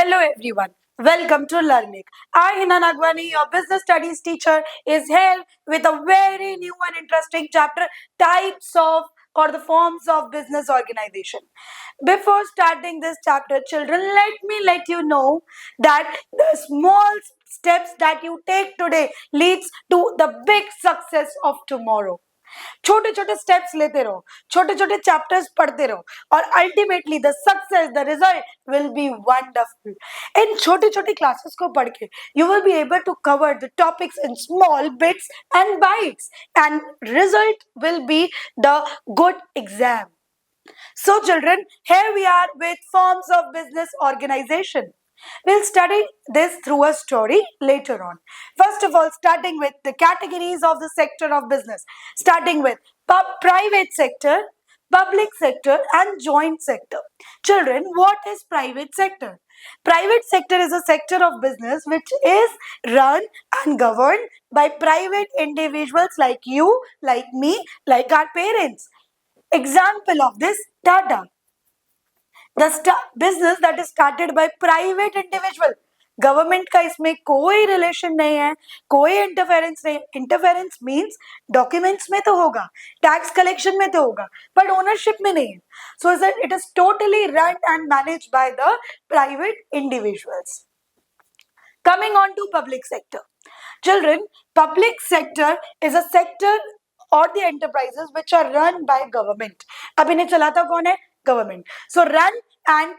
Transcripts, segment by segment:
Hello everyone. Welcome to Learning. I, Hina Nagwani, your business studies teacher, is here with a very new and interesting chapter, types of or the forms of business organization. Before starting this chapter, children, let me let you know that the small steps that you take today leads to the big success of tomorrow. छोटे छोटे steps लेते रहो, छोटे छोटे chapters पढ़ते रहो और ultimately the success the result will be wonderful. इन छोटी छोटी क्लासेस को पढ़ के you will be able to cover the topics in small bits and bytes and result will be the good exam. So children, here we are with forms of business organization. We'll study this through a story later on. First of all, starting with the categories of the sector of business. Starting with private sector, public sector and joint sector. Children, what is private sector? Private sector is a sector of business which is run and governed by private individuals like you, like me, like our parents. Example of this, Tata. The business that is started by private individual. Government का इसमें कोई relation नहीं है, कोई interference नहीं. Interference means documents में तो होगा, टैक्स कलेक्शन में तो होगा, बट ओनरशिप में नहीं है. So it is totally run and manage by the private individuals. Coming on to public sector. Children, public sector is a sector or the enterprises which are run by government. अब इन्हें चलाता कौन है? Government. So run and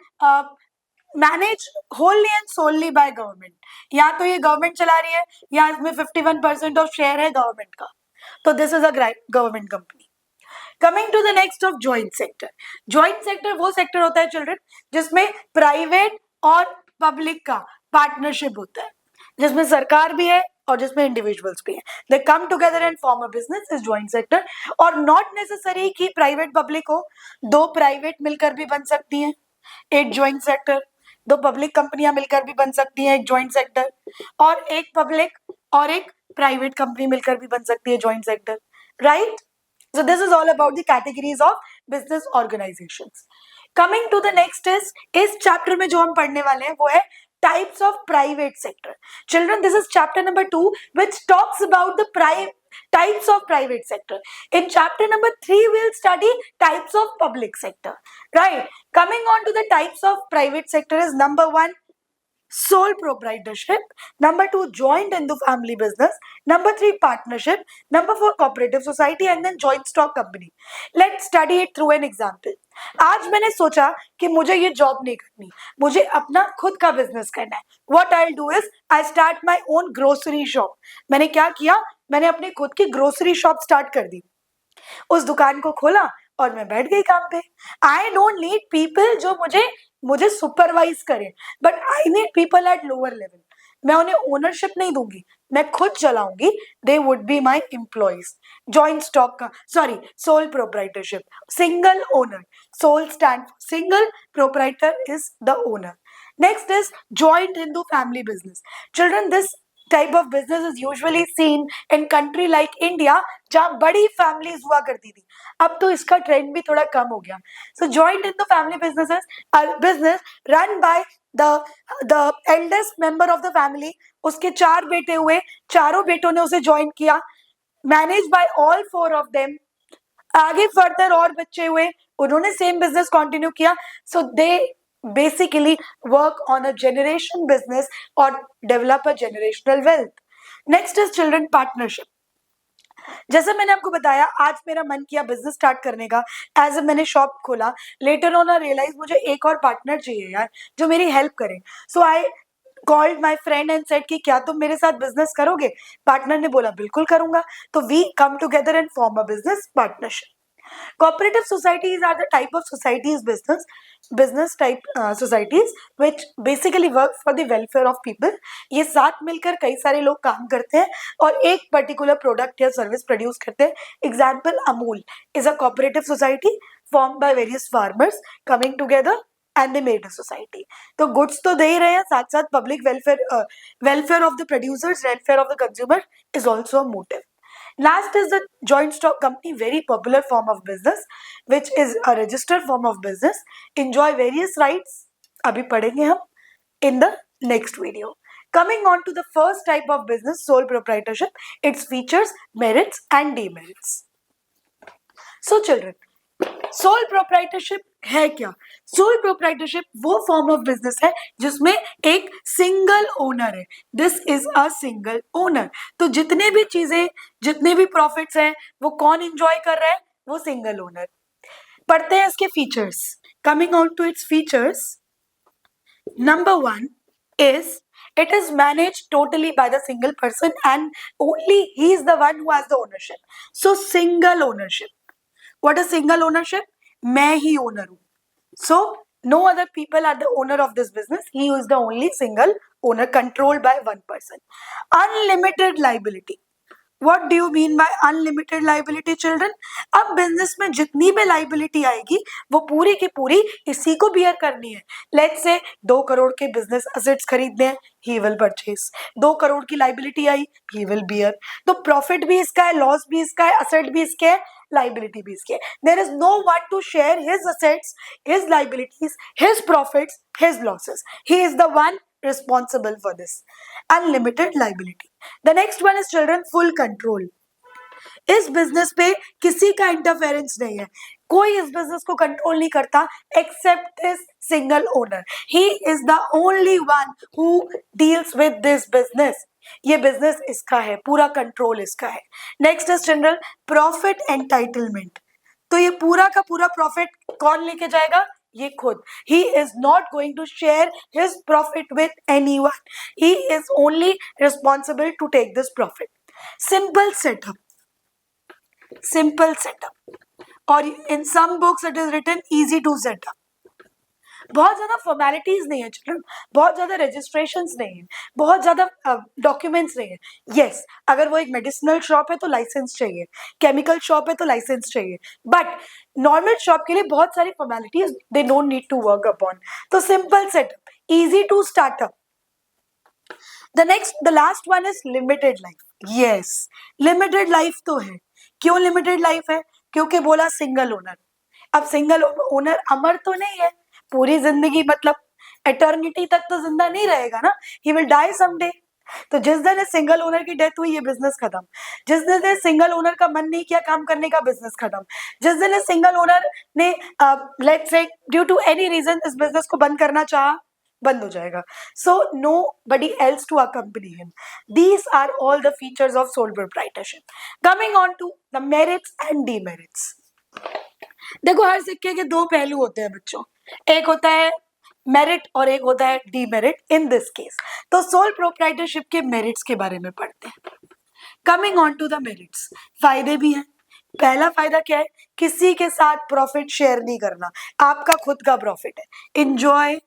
manage wholly and solely by government. या तो ये government चला रही है या इसमें 51% of share है government का. तो this is a government company. Coming to the next of joint sector. Joint sector वो sector होता है children जिसमें private और public का पार्टनरशिप होता है, जिसमें सरकार भी है और जिसमें इंडिविजुअल्स भी है. They come together and form a business is joint sector. और नॉट नेसेसरी कि प्राइवेट पब्लिक हो, दो प्राइवेट मिलकर भी बन सकती हैं एक जॉइंट सेक्टर, दो पब्लिक कंपनियां मिलकर भी बन सकती हैं एक जॉइंट सेक्टर, और एक पब्लिक और एक प्राइवेट कंपनी मिलकर भी बन सकती है joint sector. Right? So this is all about the categories of business organizations. Coming to the next is chapter में जो हम पढ़ने वाले हैं वो है types of private sector. Children, this is chapter number 2 which talks about the types of private sector. In chapter number 3 we'll study types of public sector. Right? Coming on to the types of private sector is number 1, sole proprietorship. Number 2, joint Hindu family business. Number 3, partnership. Number 4, cooperative society and then joint stock company. Let's study it through an example. आज मैंने सोचा कि मुझे ये job नहीं करनी, मुझे अपना खुद का बिजनेस करना है. What I'll do is I start my own grocery shop. मैंने क्या किया? मैंने अपनी खुद की ग्रोसरी शॉप स्टार्ट कर दी, उस दुकान को खोला और मैं बैठ गई काम पे. आई डोंट नीड पीपल जो मुझे सुपरवाइज करें, but I need people at lower level. मैं उन्हें ओनरशिप नहीं दूंगी, मैं खुद चलाऊंगी. They would be my employees. Joint stock का sole proprietorship, single owner. Sole stand single, proprietor is the owner. Next is joint Hindu family business. Children, this type of business is usually seen in country like India जहाँ बड़ी families हुआ करती थी. अब तो इसका trend भी थोड़ा कम हो गया. So joint Hindu family businesses are business run by the eldest member of the family. उसके 4 बेटे हुए, चारों बेटों ने उसे ज्वाइन किया. Managed by all 4 of them. आगे फर्दर और बच्चे हुए, उन्होंने सेम बिजनेस कंटिन्यू किया. So they basically work on a generation business or develop a generational wealth. Next is children partnership. जैसे मैंने आपको बताया, आज मेरा मन किया बिजनेस स्टार्ट करने का. एज ए मैंने शॉप खोला, लेटर ऑन आई रियलाइज मुझे एक और पार्टनर चाहिए यार जो मेरी हेल्प करे. So I called my friend and said कि क्या तुम मेरे साथ बिजनेस करोगे? पार्टनर ने बोला बिल्कुल करूंगा. तो we come together and form a business partnership. Cooperative societies are the type of societies, business type societies which basically work for the welfare of people. ये साथ मिलकर कई सारे लोग काम करते हैं और एक पर्टिकुलर प्रोडक्ट या सर्विस प्रोड्यूस करते हैं. Example, Amul is a cooperative society formed by various farmers coming together and they made a society. तो गुड्स तो दे ही रहे हैं, साथ साथ public welfare of the producers, welfare of the consumer is also a motive. Last is the joint stock company, very popular form of business, which is a registered form of business, enjoy various rights. अभी पढ़ेंगे हम. in the next video. Coming on to the first type of business, sole proprietorship, its features, merits and demerits. So children, sole proprietorship है क्या? Sole proprietorship वो form of business है जिसमें एक single owner है. This is a single owner. तो जितने भी चीजें, जितने भी प्रॉफिट्स हैं, वो कौन एंजॉय कर रहा है? वो सिंगल ओनर. पढ़ते हैं इसके features. Coming on to its features, number 1 is it is managed totally by the single person and only he is the one who has the ownership. So single ownership. What is single ownership? मैं ही owner हूं. So no other people are the owner of this business. He is the only single owner, controlled by one person. Unlimited liability. What do you mean by unlimited liability, children? अब business में जितनी भी liability आएगी वो पूरी की पूरी इसी को बियर करनी है. लेट्स से 2 करोड़ के बिजनेस असेट्स खरीदने हैं, ही विल परचेस. 2 करोड़ की liability I, he will beer. तो प्रॉफिट भी इसका है, लॉस भी इसका है, असेट भी इसके है, liability भी इसके. There is no one to share his assets, his liabilities, his profits, his losses. He is the one responsible for this. Unlimited liability. The next one is children, full control. इस business पे किसी का interference नहीं है. कोई इस business को control नहीं करता except this single owner. He is the only one who deals with this business. ये बिजनेस इसका है, पूरा कंट्रोल इसका है. Next is general profit entitlement. तो ये पूरा का पूरा प्रॉफिट कौन लेके जाएगा? ये खुद. He is not going to share his profit with anyone. He is only responsible to take this profit. Simple setup. Simple setup, और in some books it is written easy to set up. बहुत ज्यादा formalities नहीं है children, बहुत ज्यादा registrations नहीं है, बहुत ज्यादा डॉक्यूमेंट्स नहीं है. यस, अगर वो एक मेडिसिनल शॉप है तो लाइसेंस चाहिए, केमिकल शॉप है तो लाइसेंस चाहिए, बट नॉर्मल शॉप के लिए बहुत सारी formalities they don't need to work upon. तो simple setup, easy to startup. The last one is limited life. Yes, limited life तो है. क्यों लिमिटेड लाइफ है? क्योंकि बोला सिंगल ओनर. अब सिंगल ओनर अमर तो नहीं है, पूरी जिंदगी मतलब एटर्निटी तक तो जिंदा नहीं रहेगा ना. He will die someday. तो जिस दिन सिंगल ओनर की डेथ हुई, ये बिजनेस खत्म. जिस दिन सिंगल ओनर का मन नहीं किया काम करने का, बिजनेस खत्म. जिस दिन सिंगल ओनर ने let's say due to any reason इस बिजनेस को बंद करना चाहा, बंद हो जाएगा. So nobody else to accompany him. These are all the features of sole proprietorship. Coming on to the merits and demerits. देखो, हर सिक्के के दो पहलू होते हैं बच्चों. एक होता है मेरिट और एक होता है डीमेरिट. इन दिस केस तो सोल प्रोप्राइटरशिप के मेरिट्स के बारे में पढ़ते हैं. Coming on to the merits, फायदे भी हैं. पहला फायदा क्या है? किसी के साथ प्रॉफिट शेयर नहीं करना. आपका खुद का प्रॉफिट है. Enjoy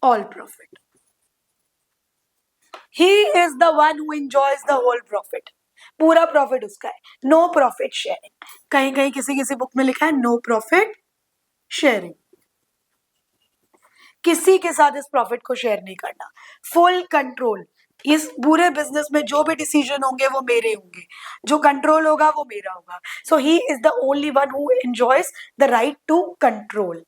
all profit. He is the one who enjoys the whole profit. पूरा प्रॉफिट उसका है. No profit sharing. कहीं कहीं किसी किसी बुक में लिखा है नो प्रॉफिट शेयरिंग. किसी के साथ इस प्रॉफिट को शेयर नहीं करना. Full control. इस पूरे बिजनेस में जो भी डिसीजन होंगे वो मेरे होंगे, जो कंट्रोल होगा वो मेरा होगा. So he is the only one who enjoys the right to control.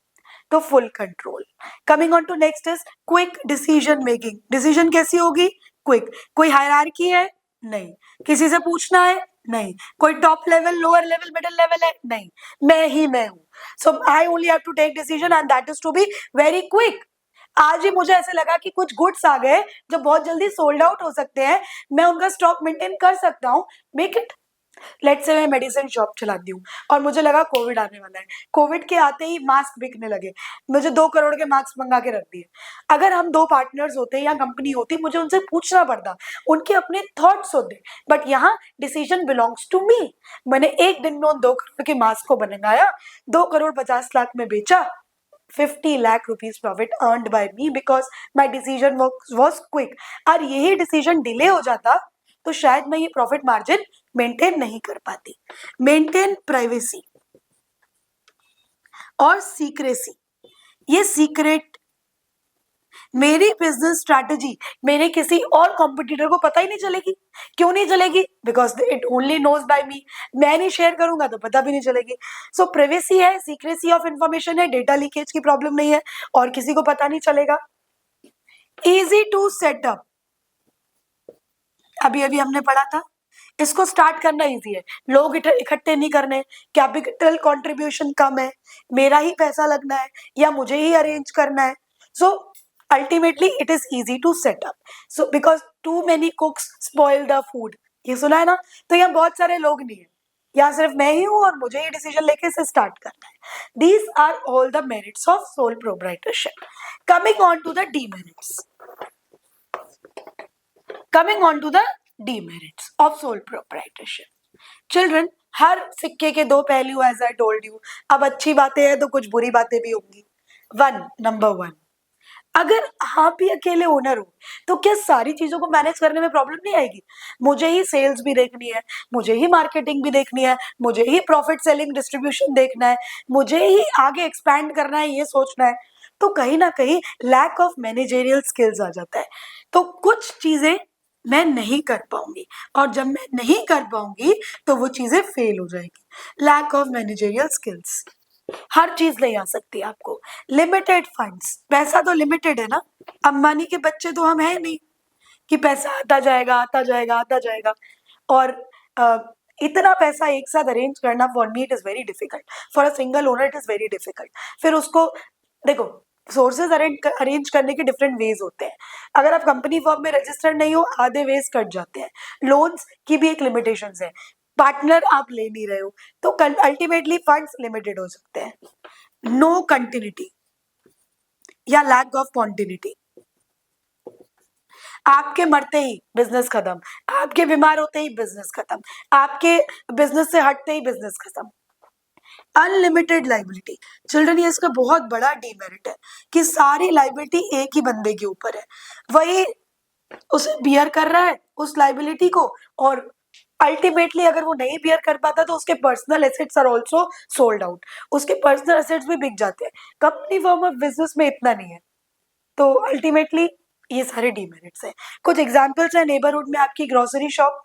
तो full control. Coming on to next is quick decision making. Decision कैसी होगी? क्विक. कोई हायरार्की है? नहीं. किसी से पूछना है? नहीं. कोई top level, lower level, middle level है? नहीं. मैं ही मैं हूं. So I only have to take decision and that is to be very quick. आज ही मुझे ऐसे लगा कि कुछ गुड्स आ गए जो बहुत जल्दी सोल्ड आउट हो सकते हैं, मैं उनका स्टॉक मेंटेन कर सकता हूं, मेक इट. लेट्स से मैं मेडिसिन शॉप चलाती हूँ और मुझे लगा कोविड आने वाला है. कोविड के आते ही मास्क बिकने लगे, मुझे 2 करोड़ के मास्क मंगा के रख दिए. अगर हम 2 पार्टनर्स होते या कंपनी होती, मुझे उनसे पूछना पड़ता, उनके अपने थॉट्स होते. बट यहाँ डिसीजन बिलोंग्स टू मी. मैंने एक दिन में उन 2 करोड़ के मास्क को बनाया, 2 करोड़ 50 लाख में बेचा, 50 lakh rupees profit earned by me because my decision was quick. और यही डिसीजन डिले हो जाता तो शायद मैं ये प्रॉफिट मार्जिन मेंटेन नहीं कर पाती. मेंटेन प्राइवेसी और सीक्रेसी. ये सीक्रेट मेरी बिजनेस स्ट्रैटेजी मेरे किसी और कॉम्पिटिटर को पता ही नहीं चलेगी। क्यों नहीं चलेगी? Because it only knows by me. मैं नहीं शेयर करूंगा तो पता भी नहीं चलेगी। सो प्रिवेसी है, सीक्रेसी ऑफ इंफॉर्मेशन है, डेटा लीकेज की प्रॉब्लम नहीं है और किसी को पता नहीं चलेगा। इजी टू सेटअप, अभी अभी हमने पढ़ा था, इसको स्टार्ट करना इजी है। लोग इकट्ठे नहीं करने, कैपिटल कंट्रीब्यूशन कम है, मेरा ही पैसा लगना है या मुझे ही अरेंज करना है। So ultimately it is easy to set up. So because too many cooks spoil the food, ये सुना है ना? तो यहाँ बहुत सारे लोग नहीं है, यहाँ सिर्फ मैं ही हूँ और मुझे ही डिसीजन लेके इसे स्टार्ट करना है। These are all the merits of sole proprietorship. Coming on to the demerits, coming on to the demerits of sole proprietorship. Children, हर सिक्के के दो पहलू, एज आई टोल्ड यू। अब अच्छी बातें हैं तो कुछ बुरी बातें भी होंगी। नंबर वन, अगर आप भी अकेले ओनर हो तो क्या सारी चीजों को मैनेज करने में प्रॉब्लम नहीं आएगी? मुझे ही सेल्स भी देखनी है, मुझे ही मार्केटिंग भी देखनी है, मुझे ही प्रॉफिट सेलिंग डिस्ट्रीब्यूशन देखना है, मुझे ही आगे एक्सपैंड करना है, ये सोचना है। तो कहीं ना कहीं लैक ऑफ मैनेजेरियल स्किल्स आ जाता है। तो कुछ चीजें मैं नहीं कर पाऊंगी और जब मैं नहीं कर पाऊंगी तो वो चीजें फेल हो जाएगी। लैक ऑफ मैनेजेरियल स्किल्स, हर चीज नहीं आ सकती आपको। लिमिटेड फंड्स, पैसा तो लिमिटेड है ना, अंबानी के बच्चे तो हम है नहीं कि पैसा आता जाएगा आता जाएगा आता जाएगा। और इतना पैसा एक साथ अरेंज करना for me it is very difficult, for a single owner it is very difficult. फिर उसको देखो, सोर्सेज अरेंज करने के डिफरेंट वेज होते हैं। अगर आप कंपनी फॉर्म में रजिस्टर्ड नहीं हो, आधे वेज कट जाते हैं। लोन्स की भी एक लिमिटेशन है, पार्टनर आप ले नहीं रहे हो तो अल्टीमेटली फंड्स लिमिटेड हो सकते हैं। नो कंटिन्यूटी या लैक ऑफ कॉन्टिन्यूटी, आपके मरते ही बिजनेस खत्म, आपके बीमार होते ही बिजनेस खत्म, आपके बिजनेस से हटते ही बिजनेस खत्म। अनलिमिटेड लाइबिलिटी, चिल्ड्रन ये इसका बहुत बड़ा डीमेरिट है कि सारी लाइबिलिटी एक ही बंदे के ऊपर है, वही उसे बियर कर रहा है उस लाइबिलिटी को, और अल्टीमेटली अगर वो नहीं बियर कर पाता तो उसके personal assets are also sold out, उसके पर्सनल एसेट्स भी बिक जाते हैं। कंपनी फॉर्म ऑफ बिजनेस में इतना नहीं है। तो अल्टीमेटली ये सारे डीमेरिट्स हैं। कुछ एग्जांपल्स हैं, नेबरहुड में आपकी ग्रोसरी शॉप,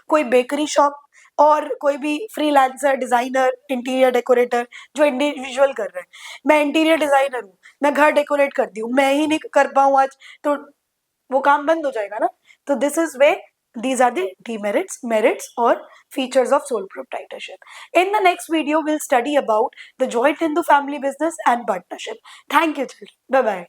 कोई बेकरी शॉप और कोई भी फ्रीलांसर, डिजाइनर, इंटीरियर डेकोरेटर जो इंडिविजुअल कर रहे हैं। मैं इंटीरियर डिजाइनर हूँ, मैं घर डेकोरेट करती हूँ, मैं ही नहीं कर पाऊँ आज तो वो काम बंद हो जाएगा ना। तो this is way these are the demerits, merits or features of sole proprietorship. In the next video we'll study about the joint into family business and partnership. Thank you children, bye bye.